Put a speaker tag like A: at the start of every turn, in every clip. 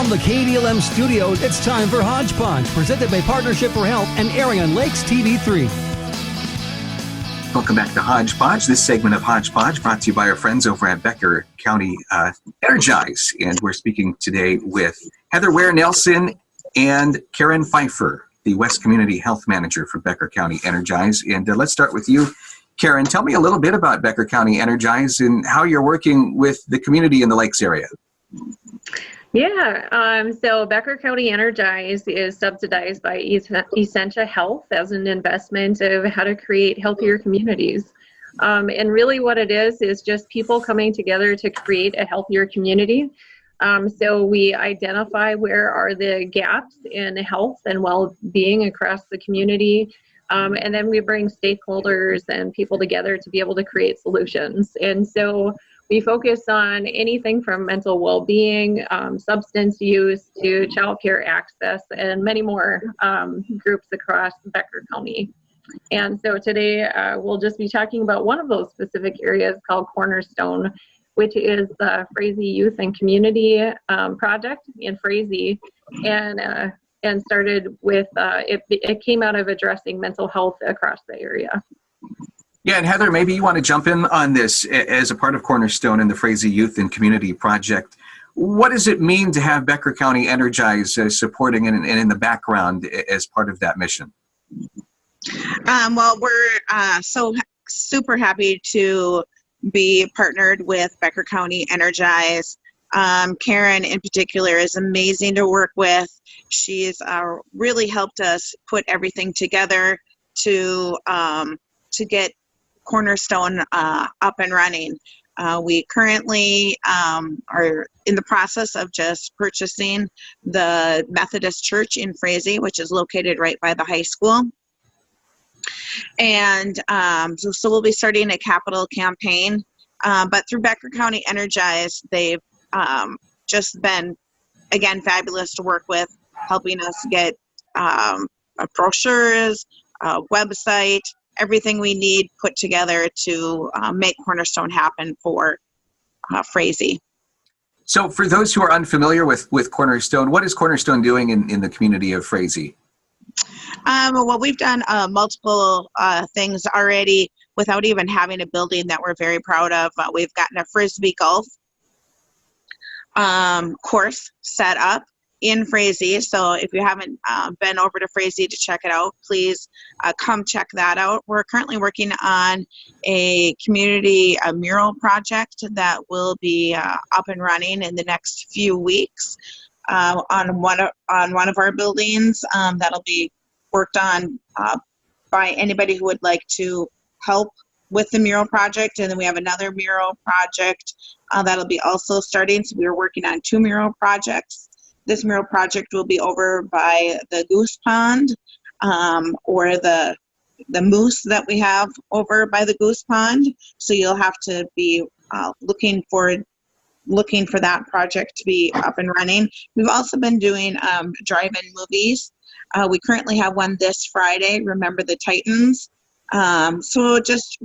A: From the KDLM studio, it's time for Hodge Podge, presented by Partnership for Health and airing on Lakes TV3.
B: Welcome back to Hodge Podge. This segment of Hodge Podge brought to you by our friends over at Becker County Energize. And we're speaking today with Heather Ware Nelson and Karen Pifher, the West Community Health Manager for Becker County Energize. And let's start with you, Karen. Tell me a little bit about Becker County Energize and how you're working with the community in the Lakes area.
C: Yeah, so Becker County Energize is subsidized by Essentia Health as an investment of how to create healthier communities. And really what it is just people coming together to create a healthier community. So we identify where are the gaps in health and well-being across the community. And then we bring stakeholders and people together to be able to create solutions. And so we focus on anything from mental well-being, substance use, to child care access, and many more groups across Becker County. And so today we'll just be talking about one of those specific areas called Cornerstone, which is the Frazee Youth and Community Project in Frazee. And started with, it came out of addressing mental health across the area.
B: Yeah, and Heather, maybe you want to jump in on this as a part of Cornerstone and the Frazee Youth and Community Project. What does it mean to have Becker County Energize supporting and in the background as part of that mission?
D: Well, we're so super happy to be partnered with Becker County Energize. Karen in particular is amazing to work with. She's really helped us put everything together to get Cornerstone up and running. We currently are in the process of just purchasing the Methodist Church in Frazee, which is located right by the high school. And so we'll be starting a capital campaign. But through Becker County Energize, they've just been, again, fabulous to work with, helping us get brochures, a website, everything we need put together to make Cornerstone happen for Frazee.
B: So for those who are unfamiliar with Cornerstone, what is Cornerstone doing in the community of Frazee?
D: Well, we've done multiple things already without even having a building that we're very proud of. We've gotten a Frisbee golf course set up in Frazee. So if you haven't been over to Frazee to check it out, please come check that out. We're currently working on a community mural project that will be up and running in the next few weeks on one of our buildings. That'll be worked on by anybody who would like to help with the mural project. And then we have another mural project that'll be also starting. So we're working on 2 mural projects. This mural project will be over by the Goose Pond or the moose that we have over by the Goose Pond. So you'll have to be looking for that project to be up and running. We've also been doing drive-in movies. We currently have one this Friday, Remember the Titans. So just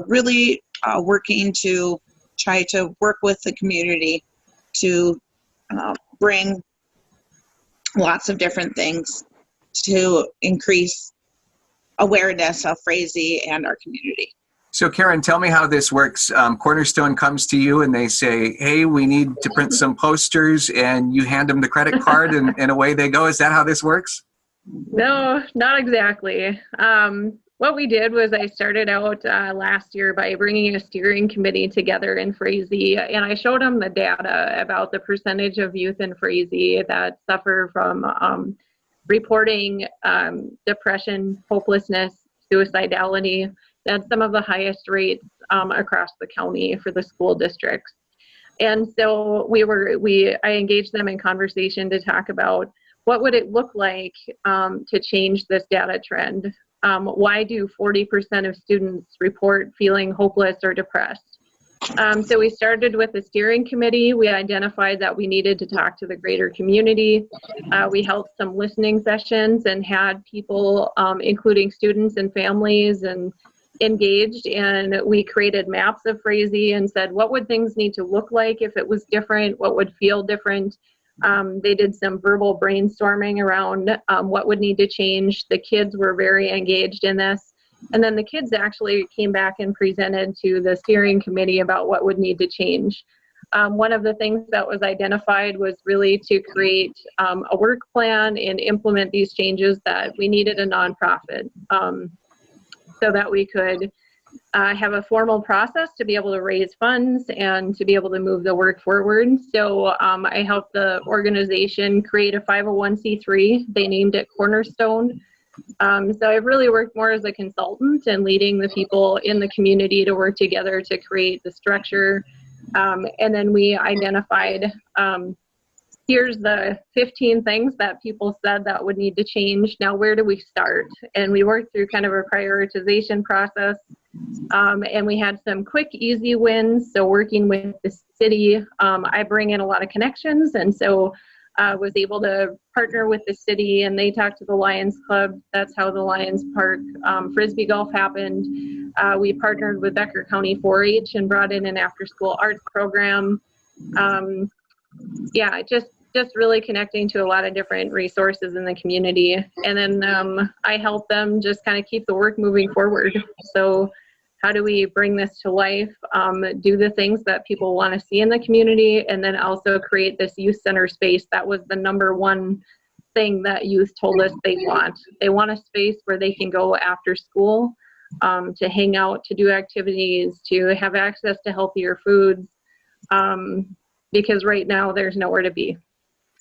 D: really working to try to work with the community to bring lots of different things to increase awareness of Frazee and our community.
B: So Karen, tell me how this works. Cornerstone comes to you and they say, hey, we need to print some posters, and you hand them the credit card and away they go. Is that how this works?
C: No, not exactly. What we did was I started out last year by bringing a steering committee together in Frazee, and I showed them the data about the percentage of youth in Frazee that suffer from reporting depression, hopelessness, suicidality. That's some of the highest rates across the county for the school districts. And so I engaged them in conversation to talk about what would it look like to change this data trend. Why do 40% of students report feeling hopeless or depressed? So we started with the steering committee. We identified that we needed to talk to the greater community. We held some listening sessions and had people, including students and families, and engaged, and we created maps of Frazee and said, what would things need to look like if it was different? What would feel different? They did some verbal brainstorming around what would need to change. The kids were very engaged in this. And then the kids actually came back and presented to the steering committee about what would need to change. One of the things that was identified was really to create a work plan and implement these changes, that we needed a nonprofit so that we could have a formal process to be able to raise funds and to be able to move the work forward. So I helped the organization create a 501c3. They named it Cornerstone. So I've really worked more as a consultant and leading the people in the community to work together to create the structure. And then we identified, here's the 15 things that people said that would need to change. Now, where do we start? And we worked through kind of a prioritization process. And we had some quick, easy wins. So working with the city, I bring in a lot of connections. And so was able to partner with the city, and they talked to the Lions Club. That's how the Lions Park Frisbee Golf happened. We partnered with Becker County 4-H and brought in an after-school arts program. Yeah, just really connecting to a lot of different resources in the community. And then I help them just kind of keep the work moving forward. So how do we bring this to life, do the things that people want to see in the community, and then also create this youth center space? That was the number one thing that youth told us they want. They want a space where they can go after school to hang out, to do activities, to have access to healthier foods, because right now there's nowhere to be.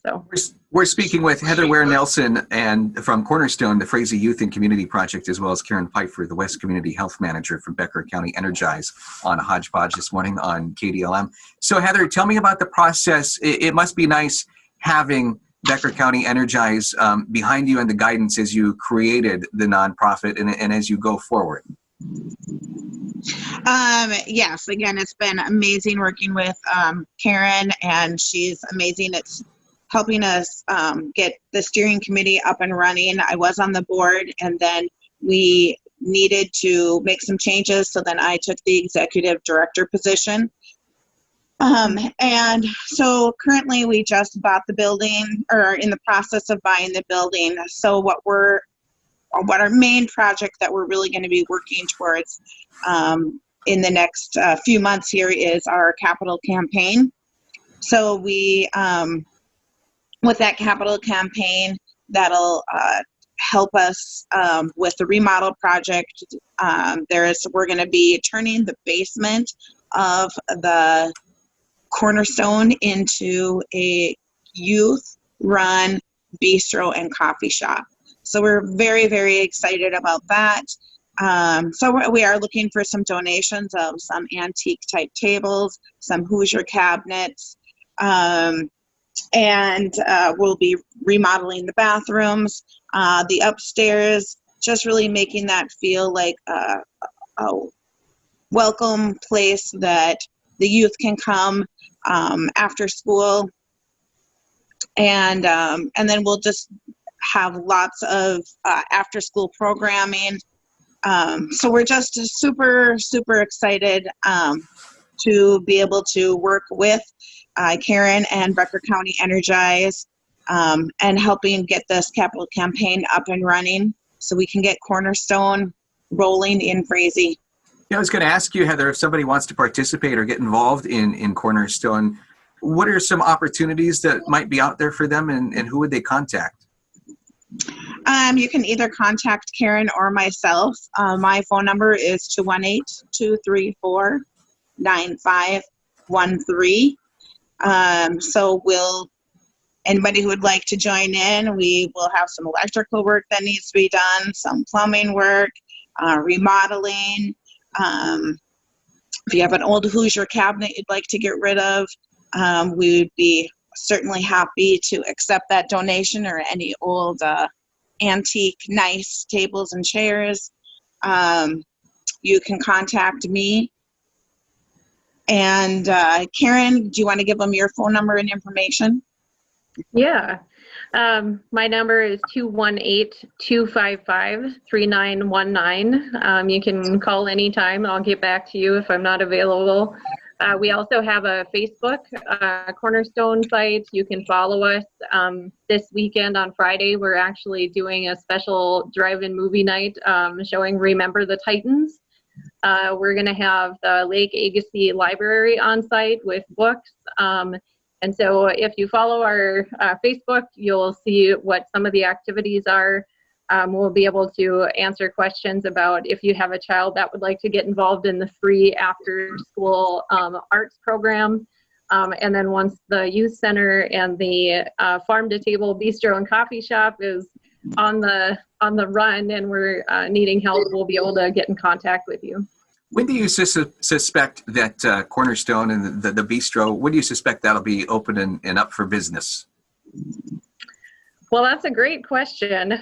C: So
B: we're speaking with Heather Ware Nelson and from Cornerstone, the Frazee Youth and Community Project, as well as Karen Pifher, the West Community Health Manager from Becker County Energize, on Hodge Podge this morning on KDLM. So Heather, tell me about the process. It must be nice having Becker County Energize behind you and the guidance as you created the nonprofit and as you go forward.
D: Yes, again, it's been amazing working with Karen, and she's amazing at helping us get the steering committee up and running. I was on the board, and then we needed to make some changes, so then I took the executive director position. And so currently we just bought the building, or are in the process of buying the building. So what our main project that we're really going to be working towards in the next few months here is our capital campaign. So we, with that capital campaign, that'll help us with the remodel project. We're going to be turning the basement of the Cornerstone into a youth-run bistro and coffee shop. So we're very, very excited about that. So we are looking for some donations of some antique type tables, some Hoosier cabinets, and we'll be remodeling the bathrooms, the upstairs, just really making that feel like a welcome place that the youth can come after school. And then we'll just have lots of after school programming. So we're just super, super excited to be able to work with Karen and Becker County Energize and helping get this capital campaign up and running so we can get Cornerstone rolling in Frazee.
B: Yeah, I was going to ask you, Heather, if somebody wants to participate or get involved in Cornerstone, what are some opportunities that might be out there for them, and who would they contact?
D: You can either contact Karen or myself. My phone number is 218-234-9513. So anybody who would like to join in, we will have some electrical work that needs to be done, some plumbing work, remodeling. If you have an old Hoosier cabinet you'd like to get rid of, we would be certainly happy to accept that donation, or any old antique nice tables and chairs. You can contact me. And Karen, do you want to give them your phone number and information?
C: Yeah. My number is 218-255-3919. You can call anytime and I'll get back to you if I'm not available. We also have a Facebook Cornerstone site. You can follow us. This weekend on Friday, we're actually doing a special drive-in movie night showing Remember the Titans. We're going to have the Lake Agassiz Library on site with books. And so if you follow our Facebook, you'll see what some of the activities are. We'll be able to answer questions about if you have a child that would like to get involved in the free after-school arts program. And then once the youth center and the farm-to-table bistro and coffee shop is on the run and we're needing help, we'll be able to get in contact with you.
B: When do you suspect that Cornerstone and the bistro, when do you suspect that'll be open and up for business?
C: Well, that's a great question.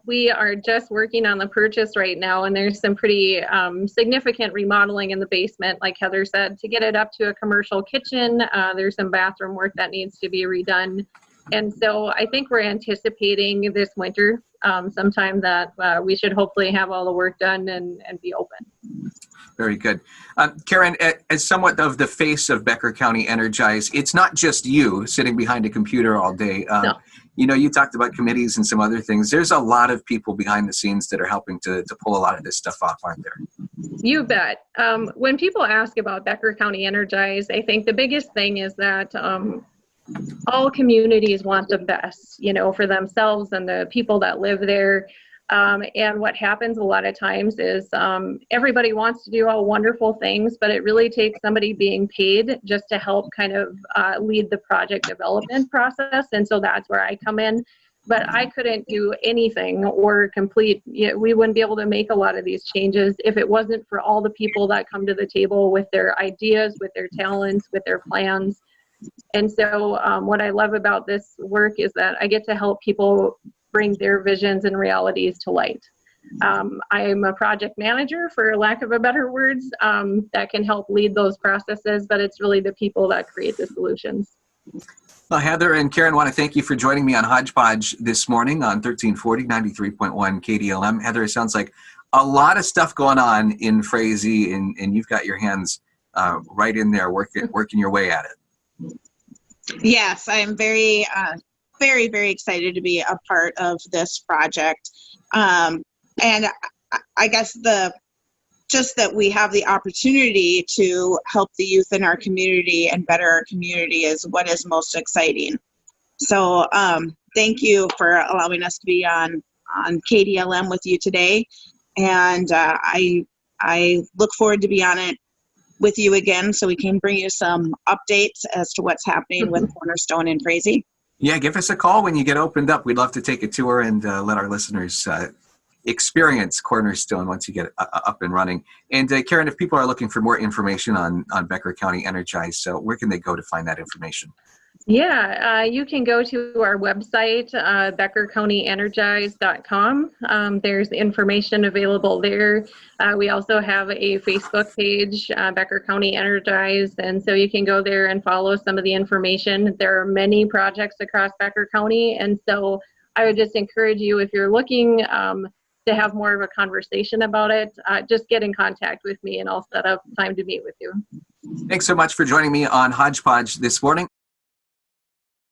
C: We are just working on the purchase right now, and there's some pretty significant remodeling in the basement, like Heather said, to get it up to a commercial kitchen. There's some bathroom work that needs to be redone. And so I think we're anticipating this winter sometime that we should hopefully have all the work done and be open.
B: Very good. Karen, as somewhat of the face of Becker County Energize, it's not just you sitting behind a computer all day.
C: No.
B: You know, you talked about committees and some other things. There's a lot of people behind the scenes that are helping to pull a lot of this stuff off, aren't there?
C: You bet. When people ask about Becker County Energize, I think the biggest thing is that all communities want the best, you know, for themselves and the people that live there. And what happens a lot of times is everybody wants to do all wonderful things, but it really takes somebody being paid just to help kind of lead the project development process. And so that's where I come in. But I couldn't do anything or complete, we wouldn't be able to make a lot of these changes if it wasn't for all the people that come to the table with their ideas, with their talents, with their plans. And so what I love about this work is that I get to help people bring their visions and realities to light. I'm a project manager, for lack of a better words, that can help lead those processes, but it's really the people that create the solutions.
B: Well, Heather and Karen, want to thank you for joining me on Hodge Podge this morning on 1340, 93.1 KDLM. Heather, it sounds like a lot of stuff going on in Frazee, and you've got your hands right in there working your way at it.
D: Yes, I'm very excited to be a part of this project. And I guess just that we have the opportunity to help the youth in our community and better our community is what is most exciting. So thank you for allowing us to be on KDLM with you today. And I look forward to be on it with you again so we can bring you some updates as to what's happening with Cornerstone and Frazee.
B: Yeah, give us a call when you get opened up. We'd love to take a tour and let our listeners experience Cornerstone once you get up and running. And Karen, if people are looking for more information on Becker County Energize, so where can they go to find that information?
C: Yeah, you can go to our website, beckercountyenergize.com. There's information available there. We also have a Facebook page, Becker County Energize, and so you can go there and follow some of the information. There are many projects across Becker County, and so I would just encourage you, if you're looking to have more of a conversation about it, just get in contact with me and I'll set up time to meet with you.
B: Thanks so much for joining me on Hodge Podge this morning.